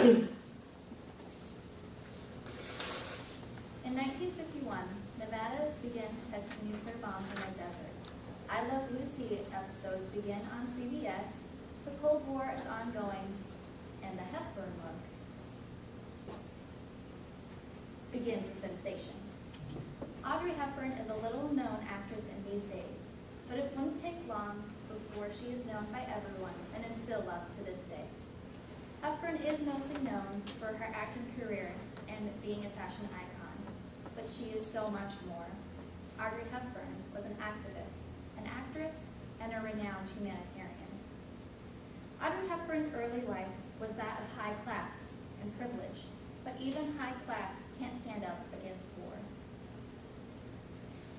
In 1951, Nevada begins testing nuclear bombs in the desert. I Love Lucy episodes begin on CBS, the Cold War is ongoing, and the Hepburn look begins a sensation. Audrey Hepburn is a little-known actress in these days, but it wouldn't take long before she is known by everyone and is still loved to this day. Hepburn is mostly known for her acting career and being a fashion icon, but she is so much more. Audrey Hepburn was an activist, an actress, and a renowned humanitarian. Audrey Hepburn's early life was that of high class and privilege, but even high class can't stand up against war.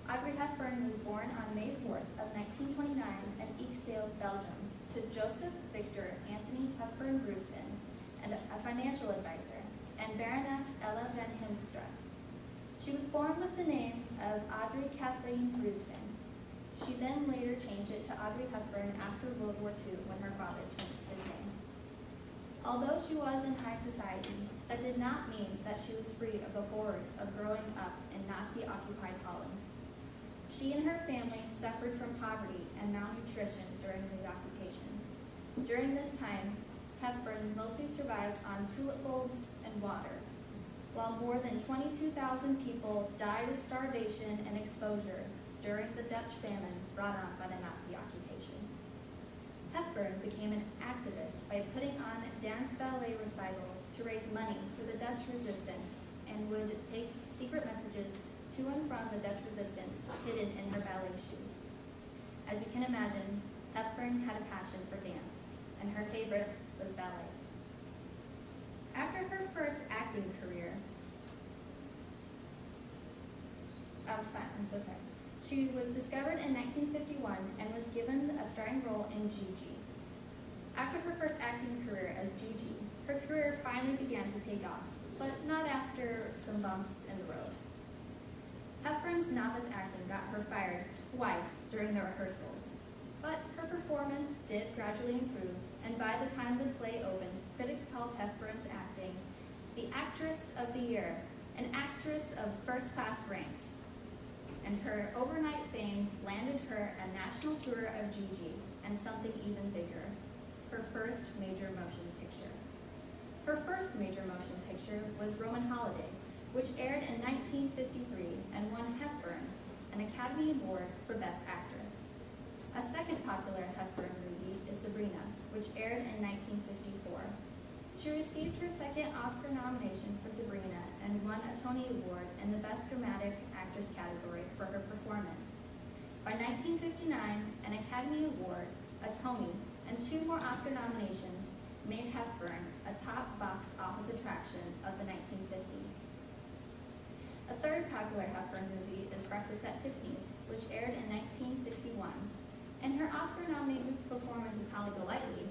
Audrey Hepburn was born on May 4th of 1929 in Sill, Belgium, to Joseph Victor Anthony Hepburn Brewston, and a financial advisor, and Baroness Ella van Hinstra. She was born with the name of Audrey Kathleen Brewston. She then later changed it to Audrey Hepburn after World War II when her father changed his name. Although she was in high society, that did not mean that she was free of the horrors of growing up in Nazi-occupied Holland. She and her family suffered from poverty and malnutrition during the occupation. During this time, Hepburn mostly survived on tulip bulbs and water, while more than 22,000 people died of starvation and exposure during the Dutch famine brought on by the Nazi occupation. Hepburn became an activist by putting on dance ballet recitals to raise money for the Dutch resistance and would take secret messages to and from the Dutch resistance hidden in her ballet shoes. As you can imagine, Hepburn had a passion for dance, and her favorite was ballet. After her first acting career, she was discovered in 1951 and was given a starring role in Gigi. After her first acting career as Gigi, her career finally began to take off, but not after some bumps in the road. Hepburn's novice acting got her fired twice during the rehearsals, but her performance did gradually improve, and by the time the play opened, critics called Hepburn's acting the actress of the year, an actress of first-class rank. And her overnight fame landed her a national tour of Gigi and something even bigger, her first major motion picture. Her first major motion picture was Roman Holiday, which aired in 1953 and won Hepburn an Academy Award for Best Actress. A second popular Hepburn movie is Sabrina, which aired in 1954. She received her second Oscar nomination for Sabrina and won a Tony Award in the Best Dramatic Actress category for her performance. By 1959, an Academy Award, a Tony, and 2 more Oscar nominations made Hepburn a top box office attraction of the 1950s. A third popular Hepburn movie is Breakfast at Tiffany's, which aired in 1961. In her Oscar-nominated performance as Holly Golightly,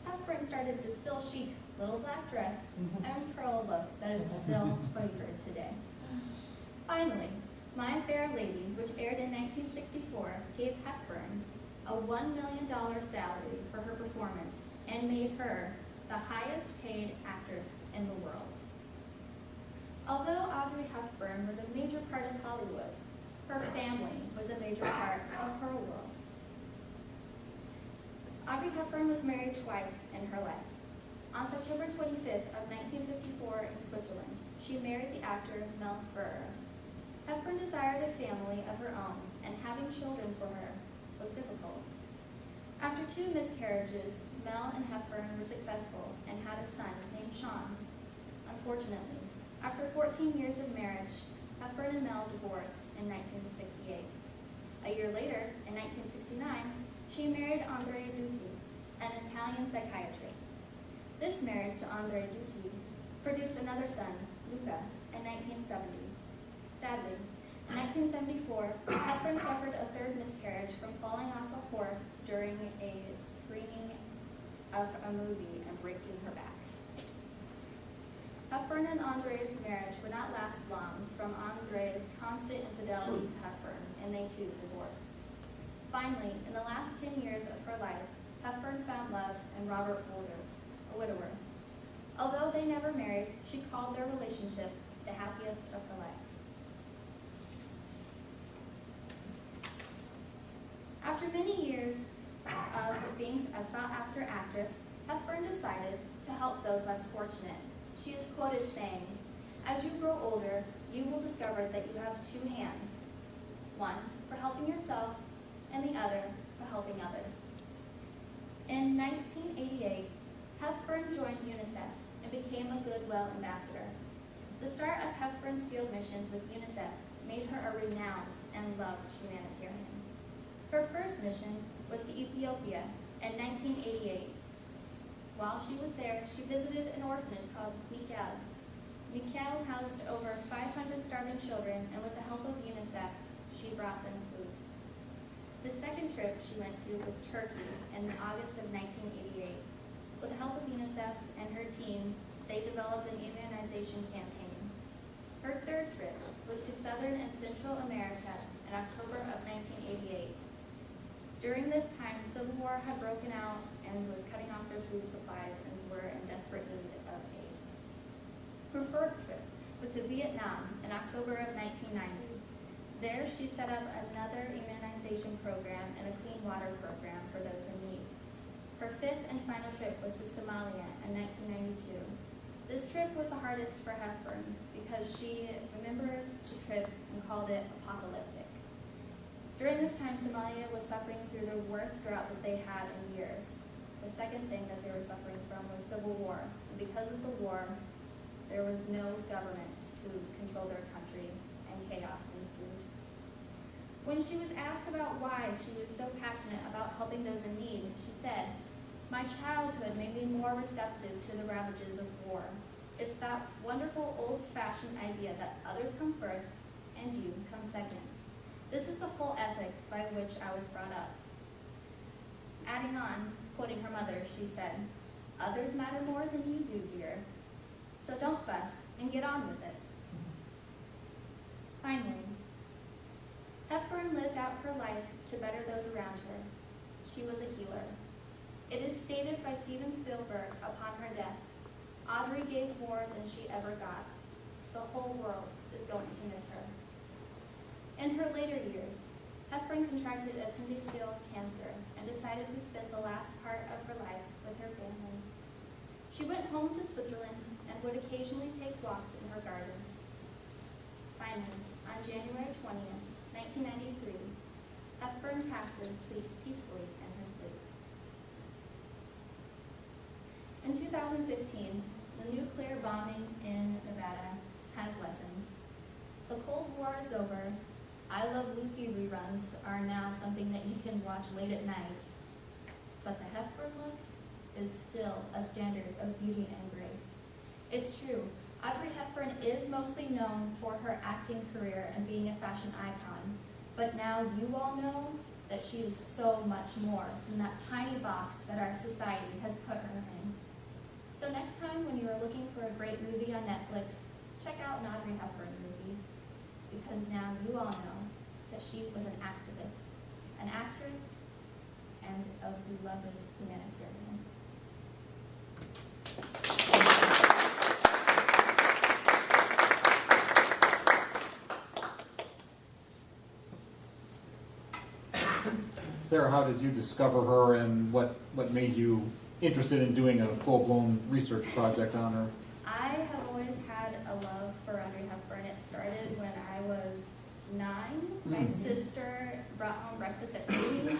Hepburn started the still chic little black dress and pearl look that is still favored today. Finally, My Fair Lady, which aired in 1964, gave Hepburn a $1 million salary for her performance and made her the highest paid actress in the world. Although Audrey Hepburn was a major part of Hollywood, her family was a major part of her world. Audrey Hepburn was married twice in her life. On September 25th of 1954 in Switzerland, she married the actor Mel Ferrer. Hepburn desired a family of her own, and having children for her was difficult. After 2 miscarriages, Mel and Hepburn were successful and had a son named Sean. Unfortunately, after 14 years of marriage, Hepburn and Mel divorced in 1968. A year later, in 1969, she married Andrea Dutti, an Italian psychiatrist. This marriage to Andrea Dutti produced another son, Luca, in 1970. Sadly, in 1974, Hepburn suffered a 3rd miscarriage from falling off a horse during a screening of a movie and breaking her back. Hepburn and Andrea's marriage would not last long from Andrea's constant infidelity to Hepburn, and they too divorced. Finally, in the last 10 years of her life, Hepburn found love in Robert Wolders, a widower. Although they never married, she called their relationship the happiest of her life. After many years of being a sought-after actress, Hepburn decided to help those less fortunate. She is quoted saying, "As you grow older, you will discover that you have two hands, one for helping yourself and the other for helping others." In 1988, Hepburn joined UNICEF and became a Goodwill ambassador. The start of Hepburn's field missions with UNICEF made her a renowned and loved humanitarian. Her first mission was to Ethiopia in 1988. While she was there, she visited an orphanage called Mikel. Mikel housed over 500 starving children, and with the help of UNICEF, she brought them food. The second trip she went to was Turkey in August of 1988. With the help of UNICEF and her team, they developed an immunization campaign. Her third trip was to Southern and Central America in October of 1988. During this time, the Civil War had broken out and was cutting off their food supplies and were in desperate need of aid. Her fourth trip was to Vietnam in October of 1990. There, she set up another immunization program and a clean water program for those in need. Her fifth and final trip was to Somalia in 1992. This trip was the hardest for Hepburn because she remembers the trip and called it apocalyptic. During this time, Somalia was suffering through the worst drought that they had in years. The second thing that they were suffering from was civil war. And because of the war, there was no government to control their country, and chaos ensued. When she was asked about why she was so passionate about helping those in need, she said, "My childhood made me more receptive to the ravages of war. It's that wonderful old-fashioned idea that others come first and you come second. This is the whole ethic by which I was brought up." Adding on, quoting her mother, she said, "Others matter more than you do, dear. So don't fuss and get on with it." Finally, Hepburn lived out her life to better those around her. She was a healer. It is stated by Steven Spielberg upon her death, "Audrey gave more than she ever got. The whole world is going to miss her." In her later years, Hepburn contracted appendiceal cancer and decided to spend the last part of her life with her family. She went home to Switzerland and would occasionally take walks in her gardens. Finally, on January 20th, 1993, Hepburn passes peacefully in her sleep. In 2015, the nuclear bombing in Nevada has lessened. The Cold War is over. I Love Lucy reruns are now something that you can watch late at night. But the Hepburn look is still a standard of beauty and grace. It's true, Audrey Hepburn is mostly known for her acting career and being a fashion icon. But now you all know that she is so much more than that tiny box that our society has put her in. So next time when you are looking for a great movie on Netflix, check out an Audrey Hepburn movie. Because now you all know that she was an activist, an actress, and a beloved humanitarian. Sarah, how did you discover her, and what made you interested in doing a full-blown research project on her? I have always had a love for Audrey Hepburn. It started when I was 9. My sister brought home breakfast at Tiffany's,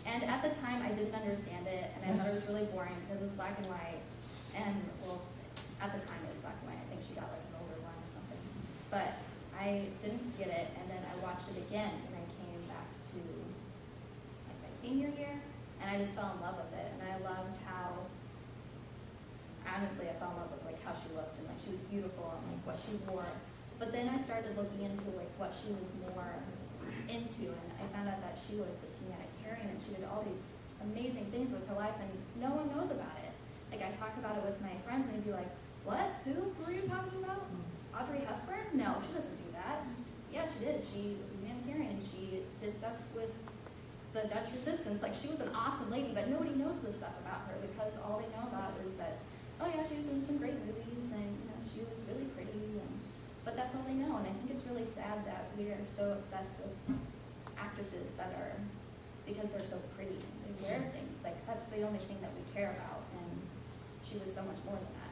and at the time I didn't understand it, and I thought it was really boring because it was black and white. And well, at the time it was black and white. I think she got like an older one or something. But I didn't get it, and then I watched it again, and I came back to like my senior year, and I just fell in love with it, and I loved how. Honestly, I fell in love with like how she looked and like she was beautiful and like what she wore. But then I started looking into like what she was more into, and I found out that she was this humanitarian and she did all these amazing things with her life, and no one knows about it. Like I talk about it with my friends, and they'd be like, "What? Who are you talking about? Audrey Hepburn? No, she doesn't do that." Yeah, she did. She was a humanitarian. She did stuff with the Dutch resistance. Like she was an awesome lady, but nobody knows this stuff about her because all they know about is that, oh yeah, she was in some great she was really pretty, but that's all they know, and I think it's really sad that we are so obsessed with actresses that are, because they're so pretty, and they wear things, like, that's the only thing that we care about, and she was so much more than that.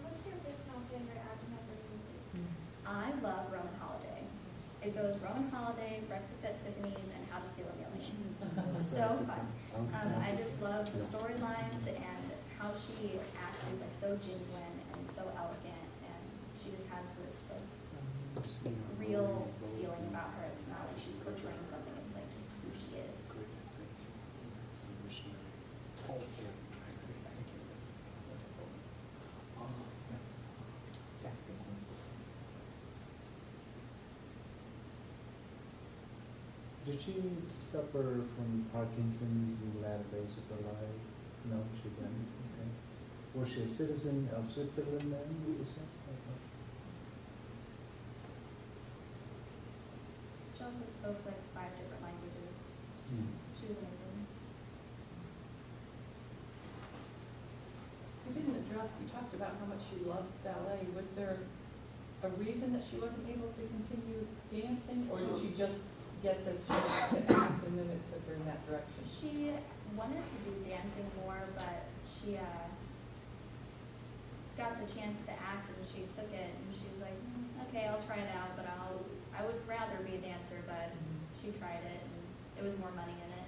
What's your fictional favorite actor movie? I love Roman Holiday. It goes Roman Holiday, Breakfast at Tiffany's, and How to Steal a Million. So fun. I just love the storylines and how she acts is like so genuine and so elegant, and she just has this like real feeling about her. It's not like she's portraying something, it's like just who she is. Did she suffer from Parkinson's in the latter days of her life? No, she didn't. Okay. Was she a citizen of Switzerland then? Is that- She also spoke like 5 different languages. Hmm. She was amazing. You didn't address, you talked about how much she loved ballet. Was there a reason that she wasn't able to continue dancing, or did she just get the chance to act and then it took her in that direction? She wanted to do dancing more, but she got the chance to act and she took it and she was like, okay, I'll try it out, but I would rather be a dancer, but she tried it and there was more money in it.